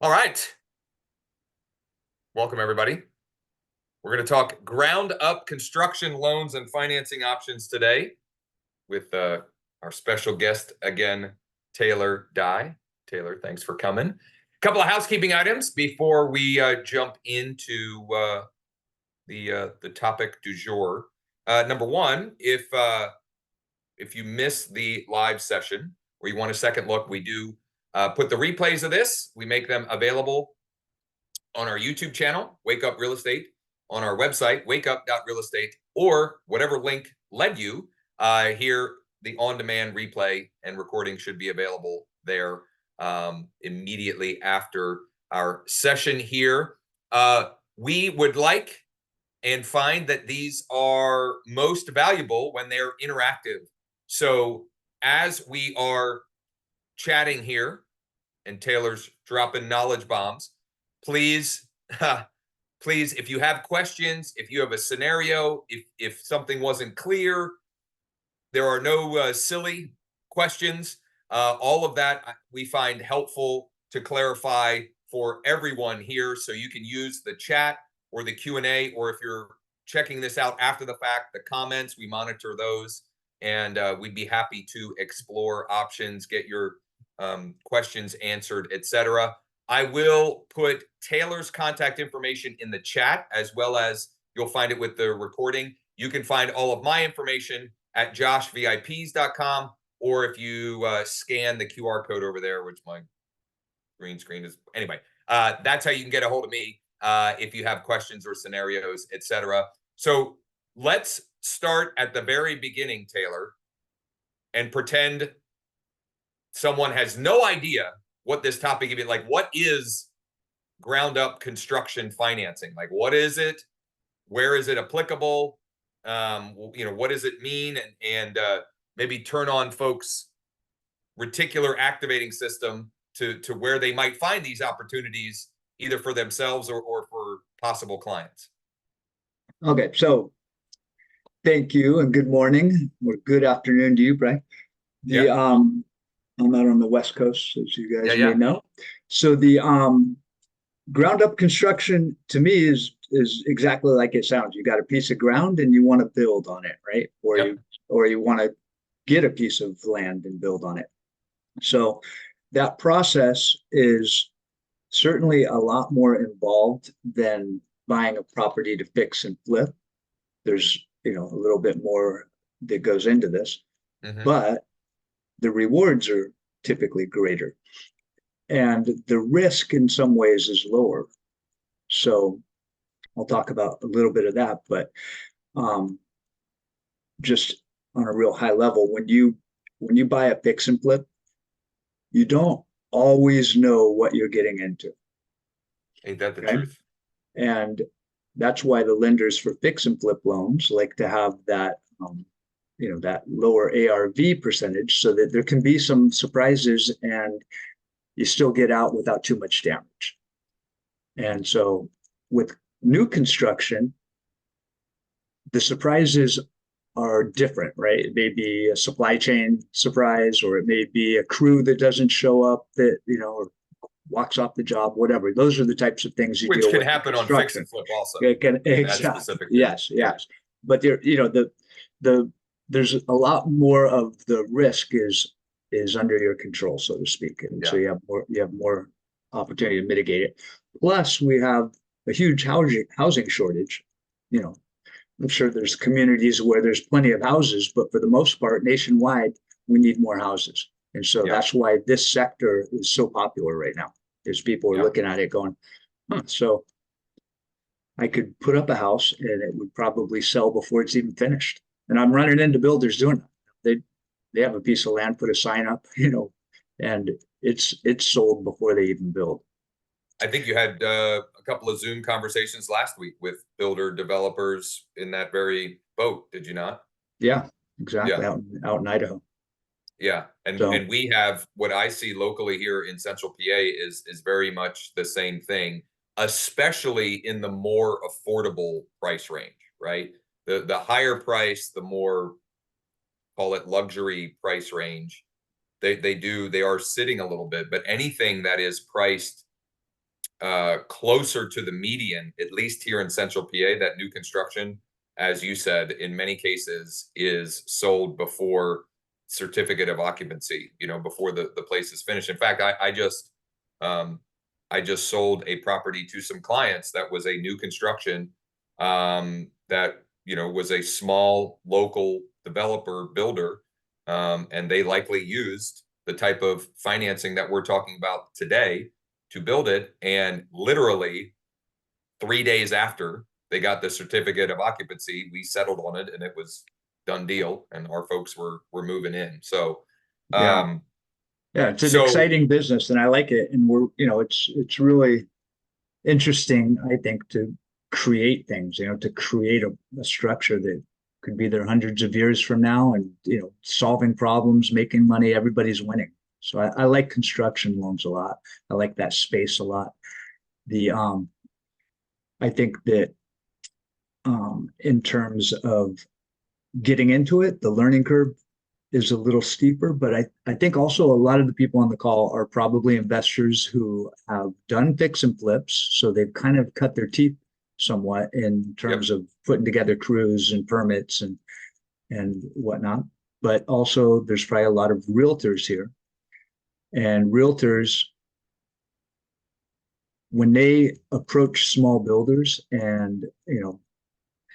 All right. Welcome, everybody. We're going to talk ground up construction loans and financing options today with our special guest again, Taylor Dye. Taylor, thanks for coming. A couple of housekeeping items before we jump into the topic du jour. Number one, if you miss the live session or you want a second look, we do put the replays of this. We make them available on our YouTube channel, Wake Up Real Estate, on our website, wakeup.realestate, or whatever link led you here. The on-demand replay and recording should be available there immediately after our session here. We would like and find that these are most valuable when they're interactive. So as we are chatting here and Taylor's dropping knowledge bombs, please, if you have questions, if you have a scenario, if something wasn't clear, there are no silly questions. All of that we find helpful to clarify for everyone here. So you can use the chat or the Q&A, or if you're checking this out after the fact, the comments, we monitor those, and we'd be happy to explore options, get your questions answered, etc. I will put Taylor's contact information in the chat, as well as you'll find it with the recording. You can find all of my information at joshvips.com, or if you scan the QR code over there, which my green screen is. Anyway, that's how you can get a hold of me if you have questions or scenarios, etc. So let's start at the very beginning, Taylor, and pretend someone has no idea what this topic is. Like, what is ground up construction financing? Like, what is it? Where is it applicable? What does it mean? And maybe turn on folks' reticular activating system to where they might find these opportunities, either for themselves or for possible clients. Okay, so thank you and good morning or good afternoon to you, Brian. I'm out on the West Coast, as you guys may know. So the ground up construction to me is exactly like it sounds. You got a piece of ground and you want to build on it, right? Or you want to get a piece of land and build on it. So that process is certainly a lot more involved than buying a property to fix and flip. There's a little bit more that goes into this, but the rewards are typically greater, and the risk in some ways is lower. So I'll talk about a little bit of that, but just on a real high level, when you buy a fix and flip, you don't always know what you're getting into. Ain't that the truth? And that's why the lenders for fix and flip loans like to have that that lower ARV percentage, so that there can be some surprises and you still get out without too much damage. And so with new construction, the surprises are different, right? It may be a supply chain surprise, or it may be a crew that doesn't show up, that or walks off the job, whatever. Those are the types of things you deal with. Which can happen on fix and flip also. It can, exactly. Yes. But there, there's a lot more of the risk is under your control, so to speak, and so you have more opportunity to mitigate it. Plus, we have a huge housing shortage. I'm sure there's communities where there's plenty of houses, but for the most part, nationwide, we need more houses. And so that's why this sector is so popular right now. There's people are looking at it going, so I could put up a house and it would probably sell before it's even finished. And I'm running into builders doing that. They have a piece of land, put a sign up, and it's sold before they even build. I think you had a couple of Zoom conversations last week with builder developers in that very boat, did you not? Yeah, exactly. Out in Idaho. Yeah, and we have, what I see locally here in Central PA is very much the same thing, especially in the more affordable price range, right? The higher price, the more, call it luxury price range, they are sitting a little bit, but anything that is priced closer to the median, at least here in Central PA, that new construction, as you said, in many cases is sold before certificate of occupancy, before the place is finished. In fact, I just sold a property to some clients that was a new construction, that, was a small local developer builder. And they likely used the type of financing that we're talking about today to build it. And literally 3 days after they got the certificate of occupancy, we settled on it and it was done deal. And our folks were moving in. So, yeah, it's an exciting business and I like it. And it's really interesting, I think, to create things, to create a structure that could be there hundreds of years from now and, solving problems, making money, everybody's winning. So I like construction loans a lot. I like that space a lot. I think that in terms of getting into it, the learning curve is a little steeper, but I think also a lot of the people on the call are probably investors who have done fix and flips. So they've kind of cut their teeth somewhat in terms of putting together crews and permits and whatnot. But also there's probably a lot of realtors here. And realtors, when they approach small builders and,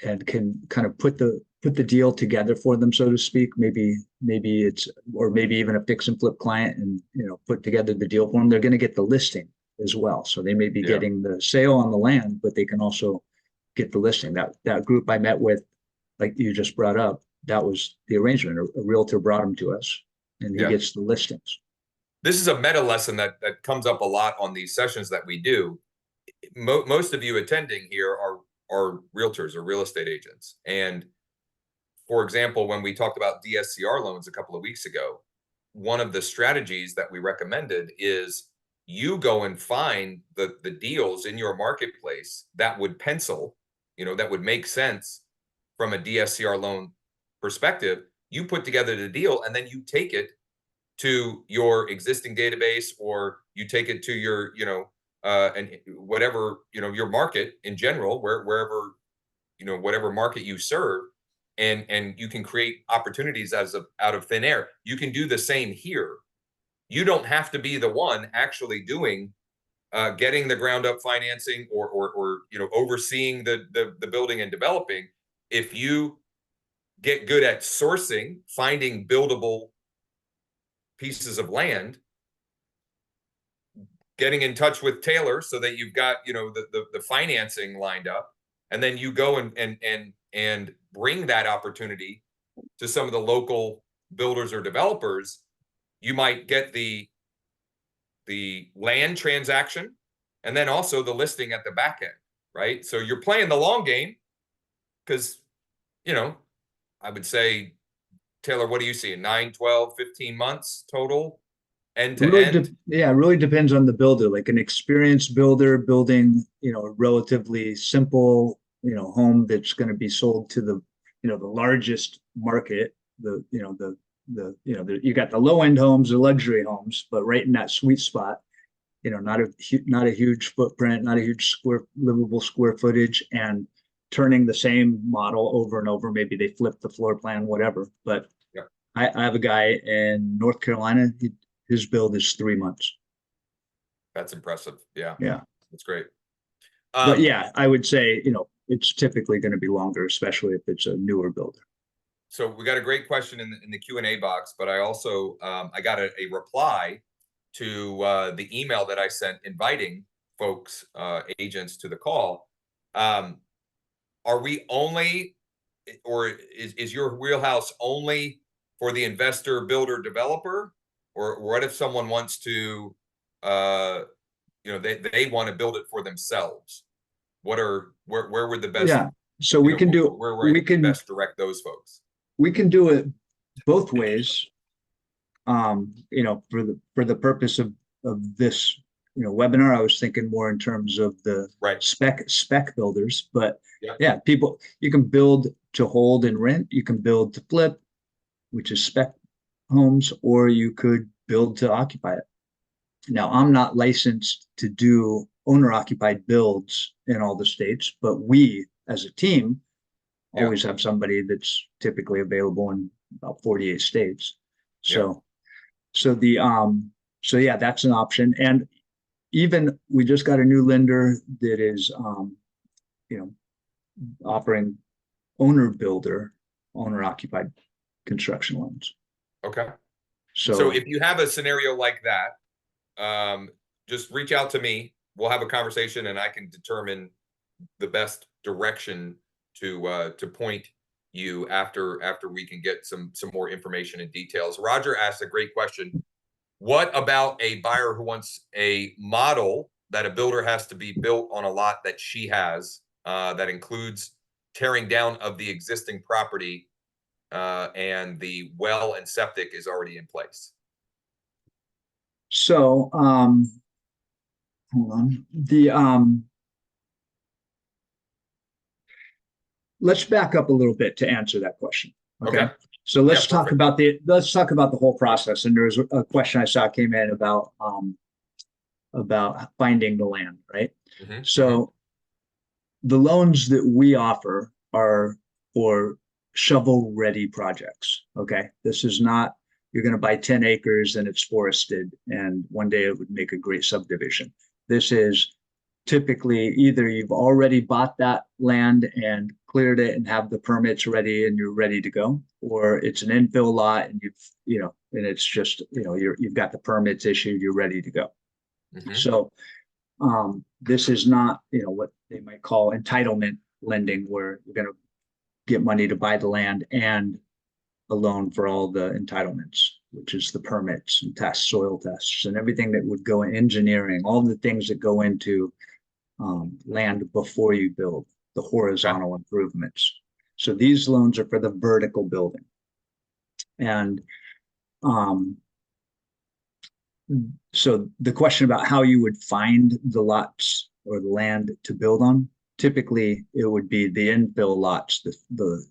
and can kind of put the deal together for them, so to speak, maybe it's, or maybe even a fix and flip client and, put together the deal for them, they're going to get the listing as well. So they may be getting the sale on the land, but they can also get the listing. That group I met with, like you just brought up, that was the arrangement. A realtor brought them to us and he gets the listings. This is a meta lesson that comes up a lot on these sessions that we do. Most of you attending here are realtors or real estate agents. And for example, when we talked about DSCR loans a couple of weeks ago, one of the strategies that we recommended is you go and find the deals in your marketplace that would pencil, that would make sense from a DSCR loan perspective. You put together the deal and then you take it to your existing database, or you take it to your, and whatever, your market in general, wherever, whatever market you serve, and you can create opportunities out of thin air. You can do the same here. You don't have to be the one actually doing, getting the ground up financing or overseeing the building and developing. If you get good at sourcing, finding buildable pieces of land, getting in touch with Taylor so that you've got, the financing lined up, and then you go and bring that opportunity to some of the local builders or developers, you might get the land transaction and then also the listing at the back end, right? So you're playing the long game because, I would say, Taylor, what do you see? 9, 12, 15 months total, end to end? It really depends on the builder. Like an experienced builder building, a relatively simple, home that's going to be sold to the, the largest market. You got the low end homes, the luxury homes, but right in that sweet spot. Not a huge footprint, not a huge livable square footage, and turning the same model over and over. Maybe they flip the floor plan, whatever. But I have a guy in North Carolina. His build is 3 months. That's impressive. Yeah. That's great. But I would say, it's typically going to be longer, especially if it's a newer builder. So we got a great question in the Q&A box, but I also, I got a reply to the email that I sent inviting folks, agents to the call. Are we only, or is your wheelhouse only for the investor, builder, developer? Or what if someone wants to, they want to build it for themselves? Where would the best? So we can do. We can best direct those folks. We can do it both ways. For the purpose of this, webinar, I was thinking more in terms of the spec builders. But people, you can build to hold and rent. You can build to flip, which is spec homes, or you could build to occupy it. Now, I'm not licensed to do owner-occupied builds in all the states, but we, as a team, Yeah. always have somebody that's typically available in about 48 states. So, so yeah, that's an option. And even we just got a new lender that is, you know, offering owner-occupied construction loans. Okay. So, So if you have a scenario like that, just reach out to me. We'll have a conversation, and I can determine the best direction to point you after we can get some more information and details. Roger asked a great question. What about a buyer who wants a model that a builder has to be built on a lot that she has, that includes tearing down of the existing property, and the well and septic is already in place? so hold on. Let's back up a little bit to answer that question. Okay. So let's talk about the whole process. And there's a question I saw came in about finding the land, right? Mm-hmm. So the loans that we offer are for shovel ready projects. Okay. This is not, you're going to buy 10 acres and it's forested and one day it would make a great subdivision. This is typically either you've already bought that land and cleared it and have the permits ready and you're ready to go, or it's an infill lot and and it's just, you've got the permits issued, you're ready to go. Mm-hmm. So this is not, what they might call entitlement lending, where you're going to get money to buy the land and a loan for all the entitlements, which is the permits and tests, soil tests, and everything that would go in engineering, all the things that go into land before you build, the horizontal improvements. So these loans are for the vertical building. And so the question about how you would find the lots or the land to build on, typically it would be the infill lots, the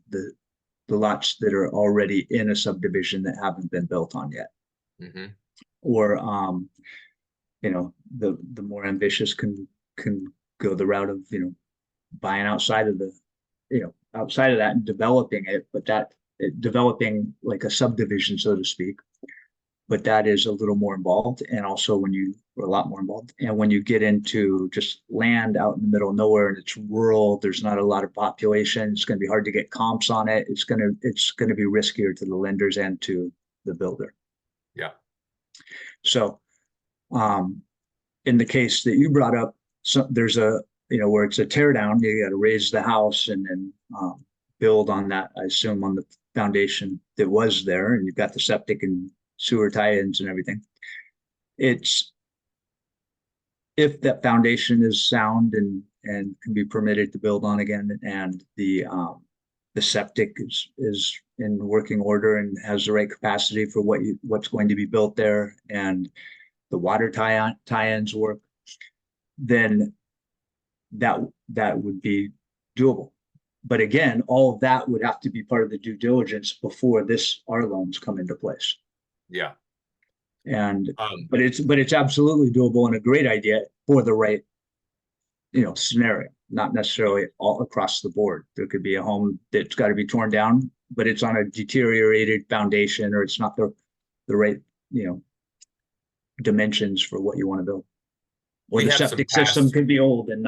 lots that are already in a subdivision that haven't been built on yet. Mm-hmm. Or the more ambitious can go the route of buying outside of that and developing it, but developing like a subdivision, so to speak. But that is a little more involved, and also a lot more involved. And when you get into just land out in the middle of nowhere and it's rural, there's not a lot of population. It's going to be hard to get comps on it. It's going to be riskier to the lenders and to the builder. Yeah. So, in the case that you brought up, there's where it's a tear down, you got to raise the house and then build on that, I assume, on the foundation that was there, and you've got the septic and sewer tie-ins and everything. It's if that foundation is sound and can be permitted to build on again, and the septic is in working order and has the right capacity for what's going to be built there, and the water tie-ins work, then that would be doable. But again, all of that would have to be part of the due diligence before our loans come into place. Yeah. And but it's absolutely doable and a great idea for the right scenario, not necessarily all across the board. There could be a home that's got to be torn down, but it's on a deteriorated foundation, or it's not the right dimensions for what you want to build. Or the septic system could be old and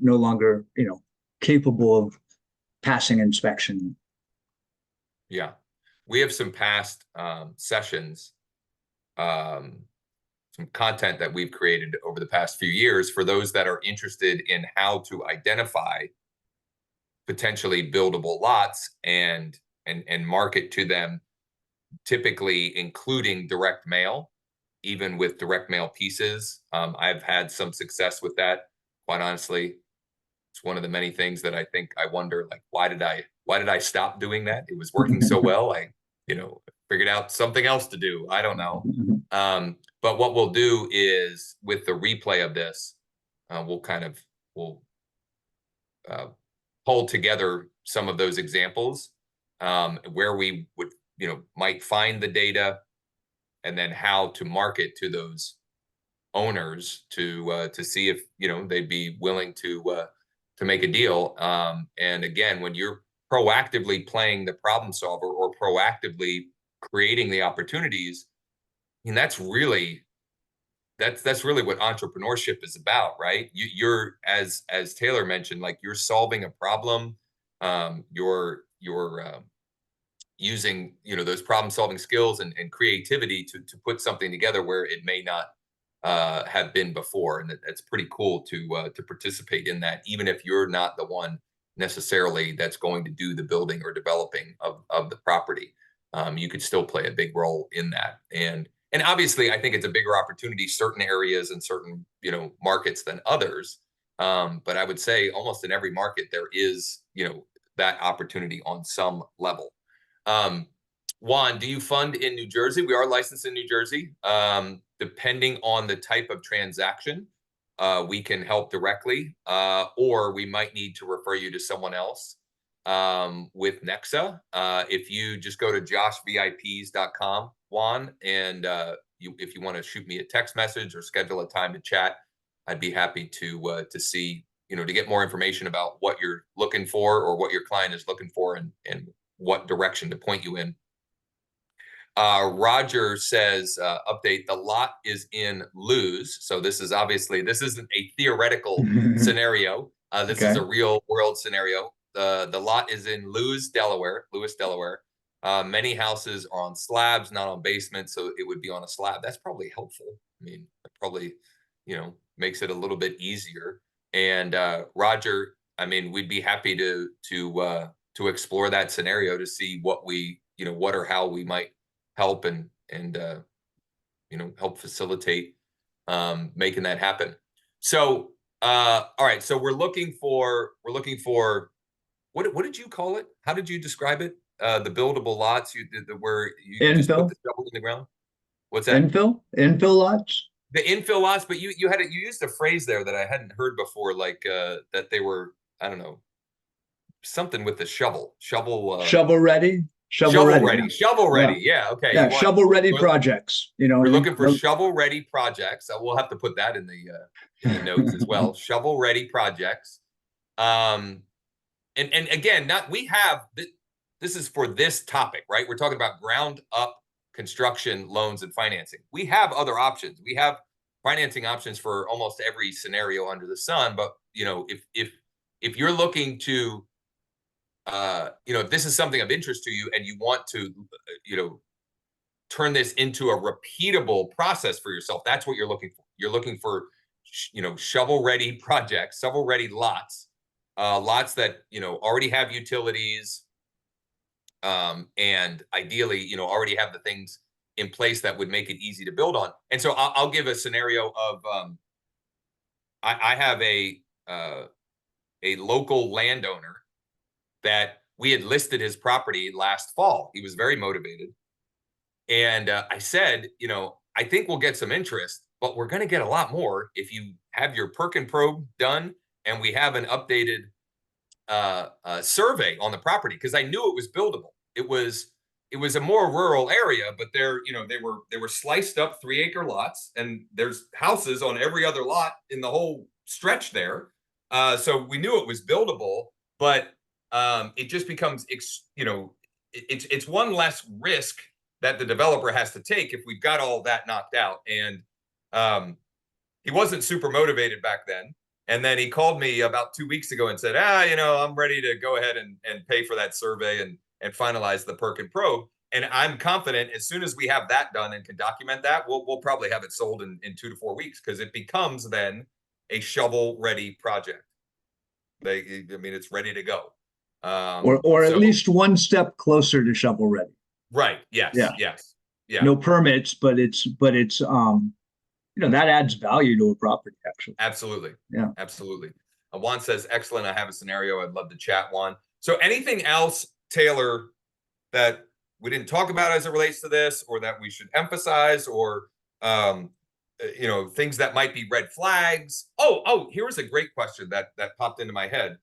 no longer capable of passing inspection. Yeah, we have some past sessions, some content that we've created over the past few years for those that are interested in how to identify potentially buildable lots and market to them, typically including direct mail, even with direct mail pieces. I've had some success with that, quite honestly. It's one of the many things that I think I wonder, like, why did I stop doing that? It was working so well. I figured out something else to do. I don't know. But what we'll do is, with the replay of this, we'll pull together some of those examples, where we would, might find the data, and then how to market to those owners to see if, you know, they'd be willing to make a deal. And again, when you're proactively playing the problem solver or proactively creating the opportunities, I mean, that's really what entrepreneurship is about, right? You're, as Taylor mentioned, like, you're solving a problem. You're using, you know, those problem solving skills and creativity to put something together where it may not have been before. And it's pretty cool to participate in that, even if you're not the one necessarily that's going to do the building or developing of the property. You could still play a big role in that. And obviously, I think it's a bigger opportunity, certain areas and certain, you know, markets than others. But I would say almost in every market there is, you know, that opportunity on some level. Juan, do you fund in New Jersey? We are licensed in New Jersey. Depending on the type of transaction, we can help directly, or we might need to refer you to someone else with NEXA. If you just go to joshvips.com, Juan, and if you want to shoot me a text message or schedule a time to chat, I'd be happy to see, you know, to get more information about what you're looking for or what your client is looking for, and what direction to point you in. Roger says, update, the lot is in Lewes. So this is obviously, this isn't a theoretical scenario. This is a real world scenario. The lot is in Lewes, Delaware. Many houses are on slabs, not on basements, so it would be on a slab. That's probably helpful. I mean, it probably, you know, makes it a little bit easier. And Roger, I mean, we'd be happy to explore that scenario to see what we, you know, what or how we might help and you know, help facilitate making that happen. So all right, so we're looking for what did you call it? How did you describe it? The buildable lots, where you just put the shovel in the ground. What's that? Infill lots. The infill lots, but you used a phrase there that I hadn't heard before, like that they were, I don't know, something with the shovel ready. Shovel ready. Yeah. Okay. Yeah. Shovel ready projects. You know, we're looking for shovel ready projects. We'll have to put that in the notes as well. Shovel ready projects. And again, this is for this topic, right? We're talking about ground up construction loans and financing. We have other options. We have financing options for almost every scenario under the sun. But, you know, if you're looking to, you know, if this is something of interest to you and you want to, you know, turn this into a repeatable process for yourself, that's what you're looking for. You're looking for, you know, shovel ready projects, shovel ready lots, lots that, you know, already have utilities, and ideally, you know, already have the things in place that would make it easy to build on. And so I'll give a scenario of, I have a local landowner that we had listed his property last fall. He was very motivated. And I said, you know, I think we'll get some interest, but we're going to get a lot more if you have your perk and probe done and we have an updated survey on the property, because I knew it was buildable. It was a more rural area, but you know, they were sliced up 3-acre lots, and there's houses on every other lot in the whole stretch there. So we knew it was buildable, but it just becomes, you know, it's one less risk that the developer has to take if we've got all that knocked out. And he wasn't super motivated back then. And then he called me about 2 weeks ago and said, you know, I'm ready to go ahead and pay for that survey and finalize the perk and probe. And I'm confident as soon as we have that done and can document that, we'll probably have it sold in 2 to 4 weeks, because it becomes then a shovel ready project. I mean, it's ready to go. Or at least one step closer to shovel ready. Right. Yes. Yeah. Yes. Yeah. No permits, but it's you know, that adds value to a property, actually. Absolutely. Yeah. Absolutely. Juan says, excellent. I have a scenario. I'd love to chat, Juan. So anything else, Taylor, that we didn't talk about as it relates to this, or that we should emphasize, or, you know, things that might be red flags? Oh, here's a great question that popped into my head.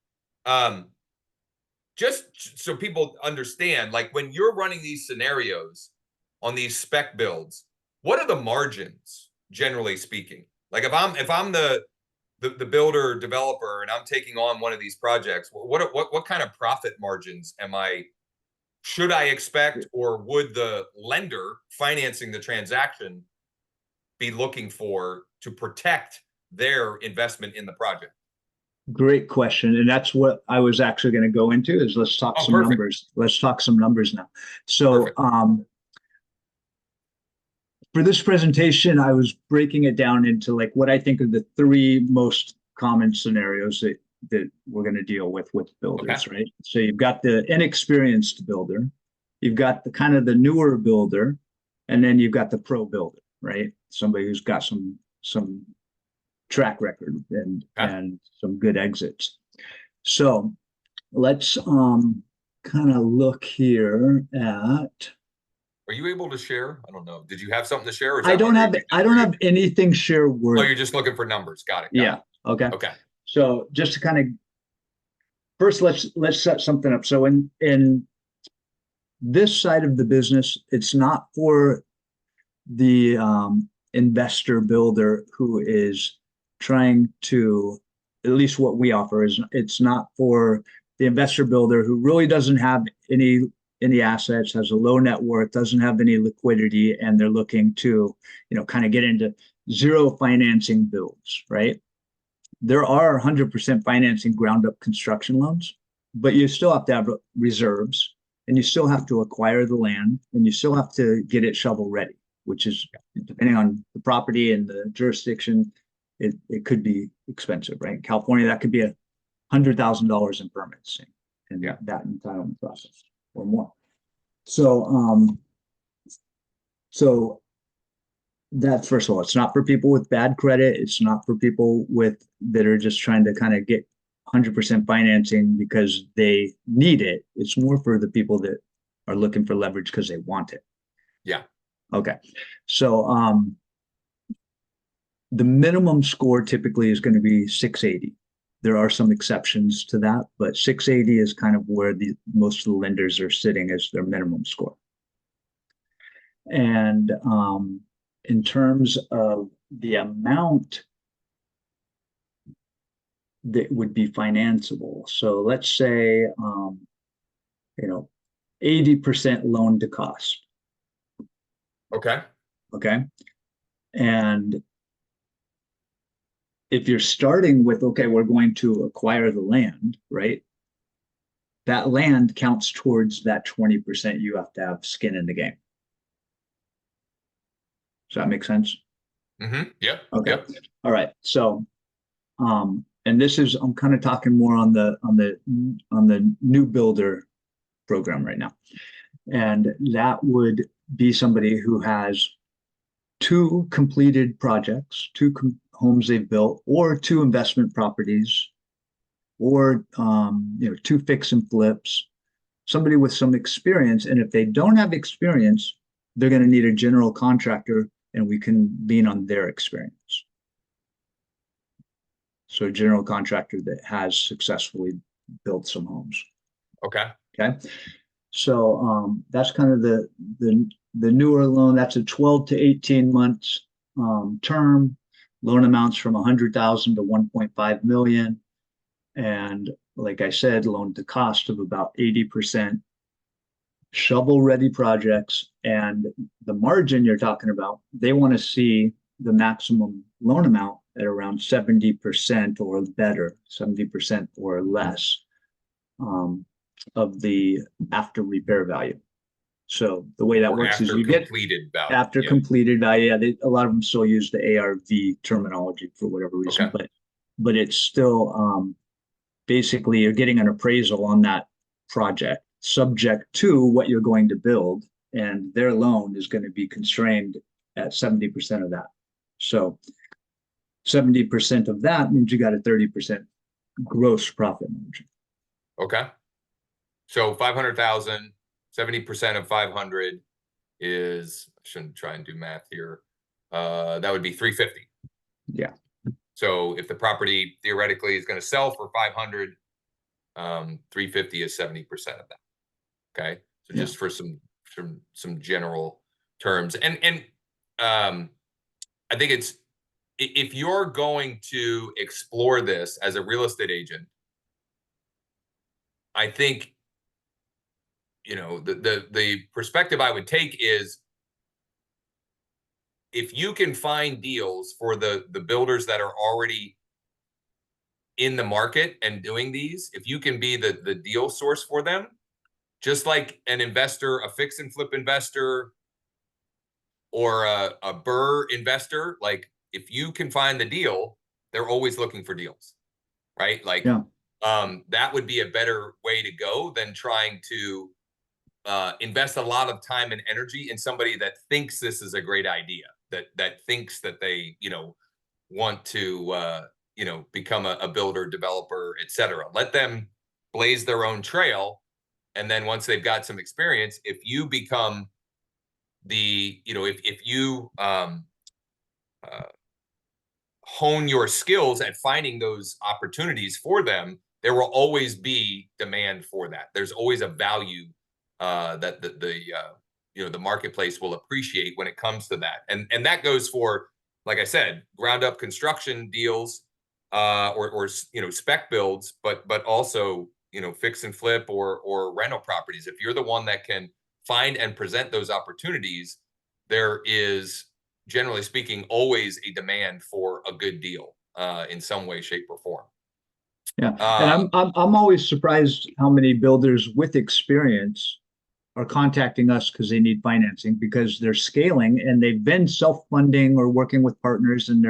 Just so people understand, like, when you're running these scenarios on these spec builds, what are the margins, generally speaking? Like if I'm the builder or developer and I'm taking on one of these projects, what kind of profit margins should I expect, or would the lender financing the transaction be looking for to protect their investment in the project? Great question. And that's what I was actually going to go into is let's talk some Perfect. numbers. Let's talk some numbers now. So for this presentation, I was breaking it down into like what I think are the three most common scenarios that we're going to deal with builders, right? So you've got the inexperienced builder, you've got the kind of the newer builder, and then you've got the pro builder, right? Somebody who's got some track record and some good exits. So let's kind of look here at. Are you able to share? I don't know. Did you have something to share? Or is I don't have anything share worthy. Oh, you're just looking for numbers. Got it. Yeah. Okay. Okay. So just to kind of first, let's set something up. So in this side of the business, it's not for the investor builder who is trying to, at least what we offer is, it's not for the investor builder who really doesn't have any assets, has a low net worth, doesn't have any liquidity, and they're looking to, kind of get into zero financing builds, right? There are 100% financing ground up construction loans, but you still have to have reserves, and you still have to acquire the land, and you still have to get it shovel ready, which is, depending on the property and the jurisdiction, it could be expensive, right? In California, that could be $100,000 in permits and that entitlement process or more. So that's, first of all, it's not for people with bad credit. It's not for people that are just trying to kind of get 100% financing because they need it. It's more for the people that are looking for leverage because they want it. Yeah. Okay. So the minimum score typically is going to be 680. There are some exceptions to that, but 680 is kind of where most of the lenders are sitting as their minimum score. And in terms of the amount that would be financeable, so let's say 80% loan to cost. Okay. And if you're starting with, we're going to acquire the land, right? That land counts towards that 20% you have to have skin in the game. Does that make sense? Mm-hmm. Yep. Okay. Yep. All right. So, and this is, I'm kind of talking more on the new builder program right now. And that would be somebody who has two completed projects, homes they've built, or two investment properties, or two fix and flips, somebody with some experience. And if they don't have experience, they're going to need a general contractor, and we can lean on their experience. So a general contractor that has successfully built some homes. Okay. So that's kind of the newer loan. That's a 12 to 18 months term. Loan amounts from 100,000 to 1.5 million. And like I said, loan to cost of about 80%. Shovel ready projects, and the margin you're talking about, they want to see the maximum loan amount at around 70% or better, 70% or less of the after repair value. So the way that works is you get completed value. After completed value. Yeah, a lot of them still use the ARV terminology for whatever reason, but it's still basically you're getting an appraisal on that project subject to what you're going to build, and their loan is going to be constrained at 70% of that. So 70% of that means you got a 30% gross profit margin. Okay. So 500,000, 70% of 500 is, I shouldn't try and do math here. That would be 350. Yeah. So if the property theoretically is going to sell for 500, 350 is 70% of that. Okay. So just for some general terms, and I think it's if you're going to explore this as a real estate agent, I think, you know, the perspective I would take is, if you can find deals for the builders that are already in the market and doing these, if you can be the deal source for them, just like an investor, a fix and flip investor, or a burr investor, like if you can find the deal, they're always looking for deals, right? Like, Yeah. That would be a better way to go than trying to invest a lot of time and energy in somebody that thinks this is a great idea, that thinks that they, you know, want to you know, become a builder, developer, etc. Let them blaze their own trail, and then once they've got some experience, if you become the, you know, if you uh, hone your skills at finding those opportunities for them, there will always be demand for that. There's always a value that the you know, the marketplace will appreciate when it comes to that, and that goes for, like I said, ground up construction deals, or you know, spec builds, but also, you know, fix and flip or rental properties. If you're the one that can find and present those opportunities, there is, generally speaking, always a demand for a good deal in some way, shape, or form. Yeah. And I'm always surprised how many builders with experience are contacting us because they need financing, because they're scaling and they've been self-funding or working with partners, and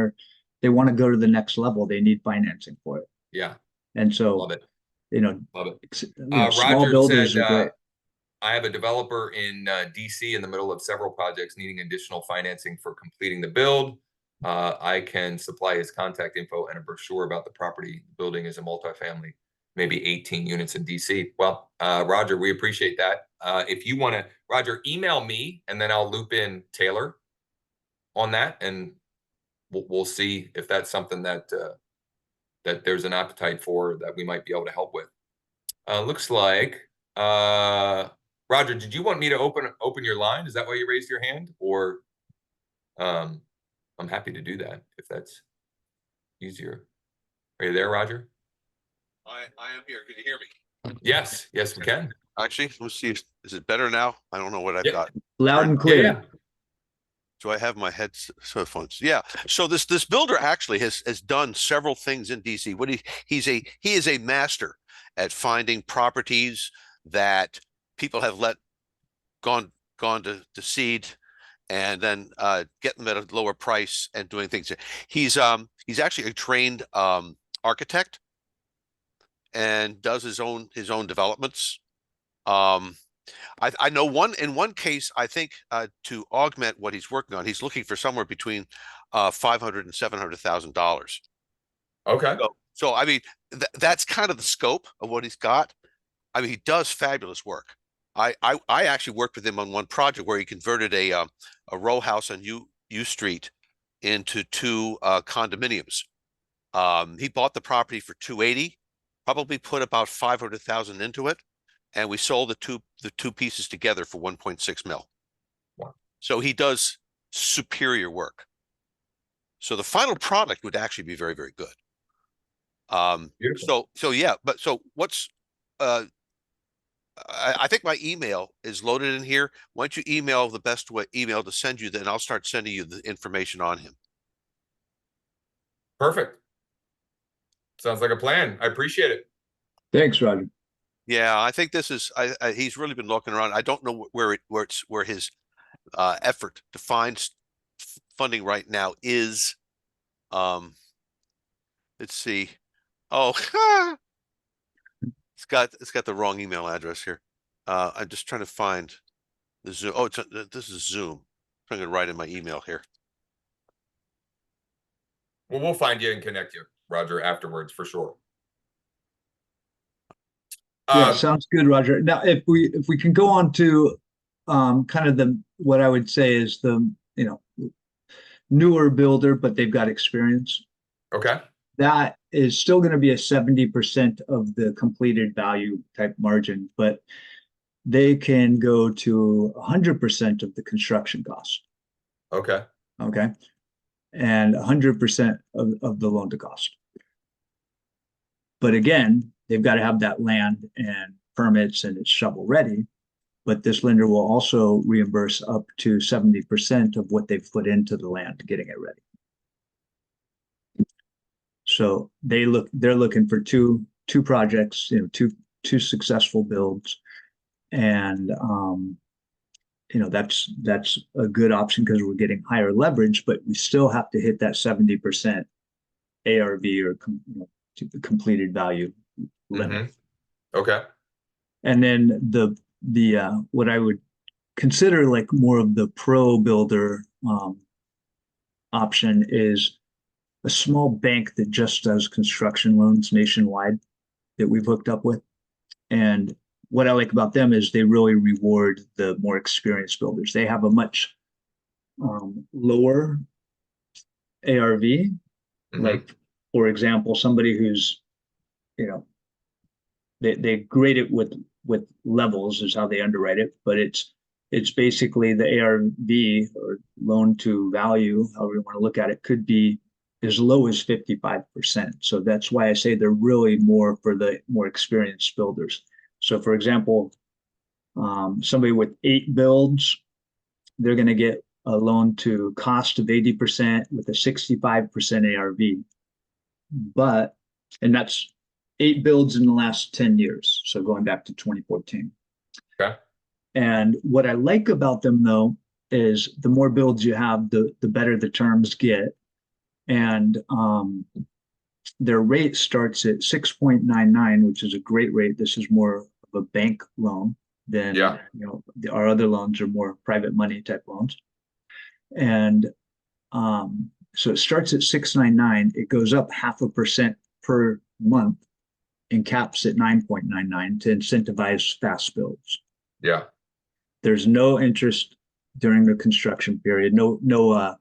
they want to go to the next level. They need financing for it. Yeah. And so, Love it. you know, Love it. small Roger builders said, are great. I have a developer in DC in the middle of several projects needing additional financing for completing the build. I can supply his contact info and a brochure about the property. The building is a multifamily, maybe 18 units in DC. Well, Roger, we appreciate that. If you want to, Roger, email me and then I'll loop in Taylor on that, and we'll see if that's something that that there's an appetite for, that we might be able to help with. Looks like Roger, did you want me to open your line? Is that why you raised your hand? Or I'm happy to do that if that's easier. Are you there, Roger? I am here. Can you hear me? Yes, yes, we can. Actually, let's see. Is it better now? I don't know what I've got. Loud and clear. Yeah. Do I have my headphones? Yeah. So this builder actually has done several things in DC. What he is a master at finding properties that people have gone to seed, and then getting them at a lower price and doing things. He's actually a trained architect and does his own developments. I know in one case, I think to augment what he's working on, he's looking for somewhere between $500,000 and $700,000. Okay. So I mean, that's kind of the scope of what he's got. I mean, he does fabulous work. I actually worked with him on one project where he converted a row house on U Street into two condominiums. He bought the property for $280,000, probably put about $500,000 into it, and we sold the two pieces together for 1.6 mil. Wow. So he does superior work. So the final product would actually be very, very good. Beautiful. So yeah, but so what's I think my email is loaded in here. Why don't you email the best email to send you, then I'll start sending you the information on him. Perfect. Sounds like a plan. I appreciate it. Thanks, Roger. Yeah, I think this is he's really been looking around. I don't know where his effort to find funding right now is. Let's see. Oh, it's got the wrong email address here. I'm just trying to find the Zoom. Oh, this is Zoom. I'm going to write in my email here. Well, we'll find you and connect you, Roger, afterwards for sure. Yeah, sounds good, Roger. Now, if we can go on to kind of what I would say is the, you know, newer builder, but they've got experience. Okay. That is still going to be a 70% of the completed value type margin, but they can go to 100% of the construction cost. Okay. Okay. and 100% of the loan to cost. But again, they've got to have that land and permits and it's shovel ready. But this lender will also reimburse up to 70% of what they've put into the land getting it ready. So they're looking for two projects, two successful builds, and that's a good option because we're getting higher leverage, but we still have to hit that 70% ARV or completed value limit. Okay. And then the what I would consider like more of the pro builder option is a small bank that just does construction loans nationwide that we've hooked up with. And what I like about them is they really reward the more experienced builders. They have a much lower ARV. Like, for example, somebody who's, they grade it with levels is how they underwrite it, but it's basically the ARV or loan to value, however you want to look at it, could be as low as 55%. So that's why I say they're really more for the more experienced builders. So for example, somebody with 8 builds, they're going to get a loan to cost of 80% with a 65% ARV. And that's 8 builds in the last 10 years. So going back to 2014. Okay. And what I like about them though, is the more builds you have, the better the terms get. And their rate starts at 6.99, which is a great rate. This is more of a bank loan than, our other loans are more private money type loans. And so it starts at 6.99. It goes up 0.5% per month and caps at 9.99 to incentivize fast builds. Yeah. There's no interest during the construction period, no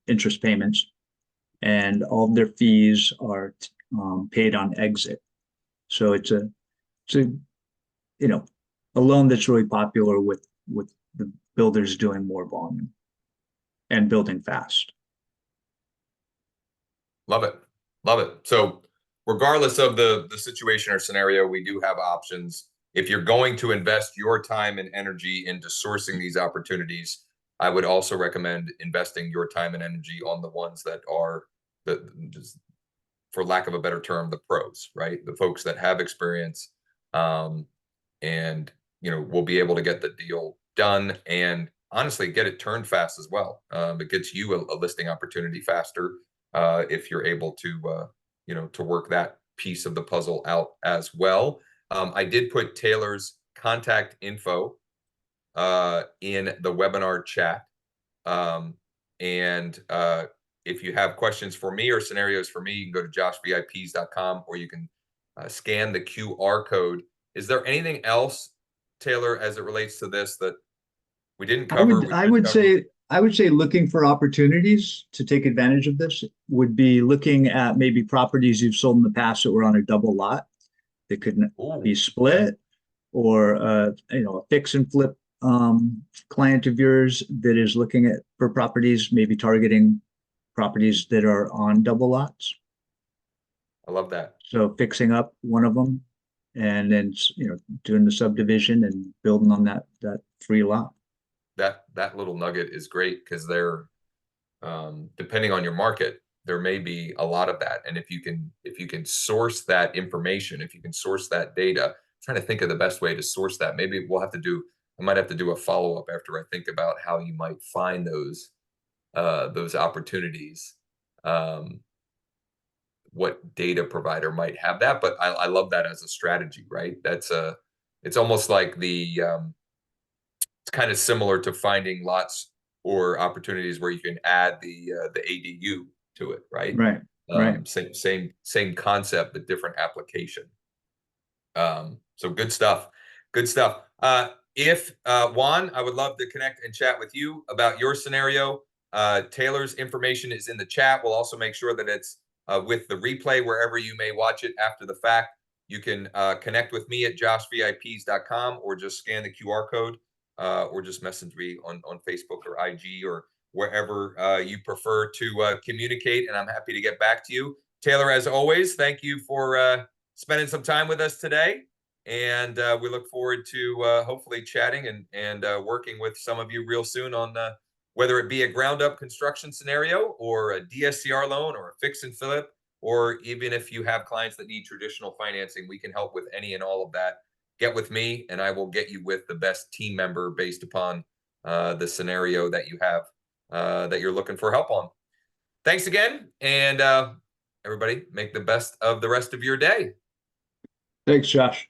interest payments, and all of their fees are paid on exit. So it's a loan that's really popular with the builders doing more volume and building fast. Love it. Love it. So regardless of the situation or scenario, we do have options. If you're going to invest your time and energy into sourcing these opportunities, I would also recommend investing your time and energy on the ones that are for lack of a better term, the pros, right? The folks that have experience, and will be able to get the deal done and honestly get it turned fast as well. It gets you a listing opportunity faster if you're able to to work that piece of the puzzle out as well. I did put Taylor's contact info in the webinar chat. If you have questions for me or scenarios for me, you can go to joshvips.com or you can scan the QR code. Is there anything else, Taylor, as it relates to this that we didn't cover? I would say looking for opportunities to take advantage of this would be looking at maybe properties you've sold in the past that were on a double lot that could be split, or a fix and flip client of yours that is looking for properties, maybe targeting properties that are on double lots. I love that. So fixing up one of them and then doing the subdivision and building on that free lot. That little nugget is great because they're depending on your market, there may be a lot of that. And if you can source that information, if you can source that data, I'm trying to think of the best way to source that. Maybe I might have to do a follow-up after I think about how you might find those opportunities. What data provider might have that, but I love that as a strategy, right? It's almost like it's kind of similar to finding lots or opportunities where you can add the ADU to it, right? Right. Same concept, but different application. So good stuff. If Juan, I would love to connect and chat with you about your scenario. Taylor's information is in the chat. We'll also make sure that it's with the replay wherever you may watch it after the fact. You can connect with me at joshvips.com or just scan the QR code or just message me on Facebook or IG or wherever you prefer to communicate, and I'm happy to get back to you. Taylor, as always, thank you for spending some time with us today, and we look forward to hopefully chatting and working with some of you real soon on whether it be a ground-up construction scenario or a DSCR loan or a fix and flip, or even if you have clients that need traditional financing, we can help with any and all of that. Get with me, and I will get you with the best team member based upon the scenario that you have that you're looking for help on. Thanks again, and everybody, make the best of the rest of your day. Thanks, Josh.